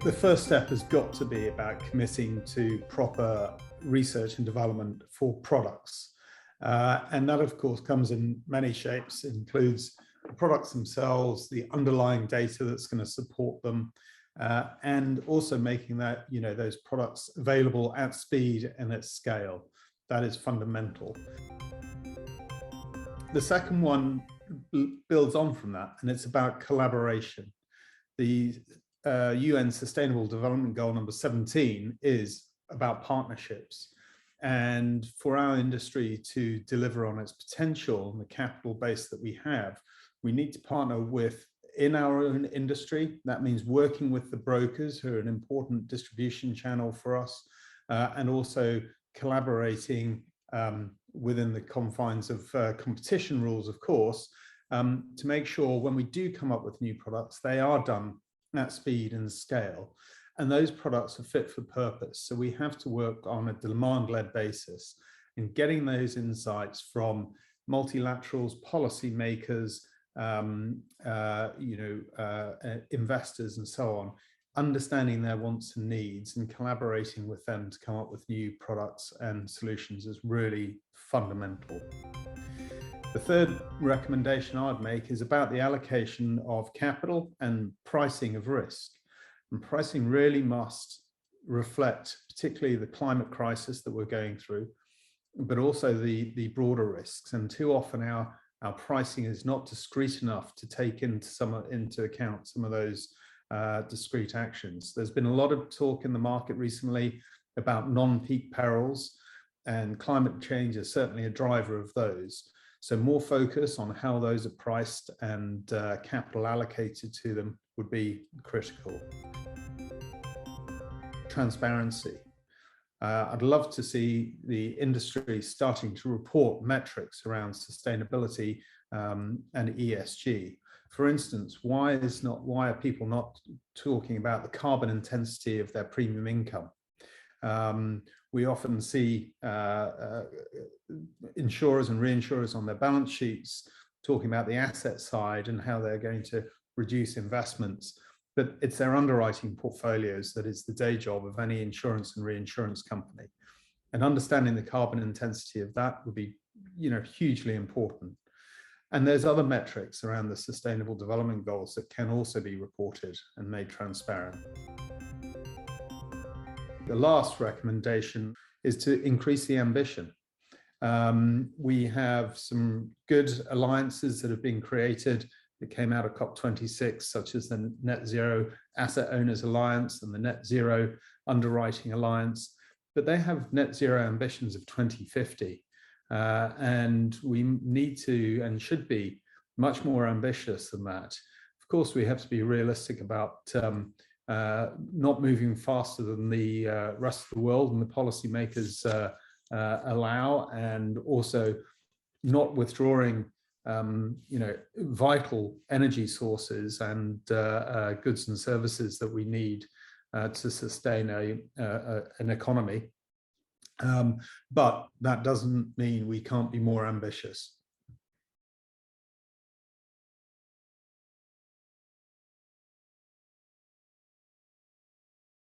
The first step has got to be about committing to proper research and development for products. And that, of course, comes in many shapes. It includes the products themselves, the underlying data that's going to support them, and also making that, those products available at speed and at scale. That is fundamental. The second one builds on from that, and it's about collaboration. The UN Sustainable Development Goal number 17 is about partnerships. And for our industry to deliver on its potential and the capital base that we have, we need to partner in our own industry. That means working with the brokers, who are an important distribution channel for us, and also collaborating within the confines of competition rules, of course, to make sure when we do come up with new products, they are done at speed and scale, and those products are fit for purpose. So we have to work on a demand-led basis in getting those insights from multilaterals, policymakers, investors, and so on, understanding their wants and needs and collaborating with them to come up with new products and solutions is really fundamental. The third recommendation I'd make is about the allocation of capital and pricing of risk. And pricing really must reflect particularly the climate crisis that we're going through, but also the broader risks. And too often our pricing is not discrete enough to take into account some of those discrete actions. There's been a lot of talk in the market recently about non-peak perils, and climate change is certainly a driver of those. So more focus on how those are priced and capital allocated to them would be critical. Transparency. I'd love to see the industry starting to report metrics around sustainability and ESG. For instance, why are people not talking about the carbon intensity of their premium income? We often see insurers and reinsurers on their balance sheets talking about the asset side and how they're going to reduce investments, but it's their underwriting portfolios that is the day job of any insurance and reinsurance company. And understanding the carbon intensity of that would be, hugely important. And there's other metrics around the Sustainable Development Goals that can also be reported and made transparent. The last recommendation is to increase the ambition. We have some good alliances that have been created that came out of COP26, such as the Net Zero Asset Owners Alliance and the Net Zero Underwriting Alliance, but they have net zero ambitions of 2050. And we need to and should be much more ambitious than that. Of course, we have to be realistic about not moving faster than the rest of the world and the policymakers allow, and also not withdrawing vital energy sources and goods and services that we need to sustain an economy. But that doesn't mean we can't be more ambitious.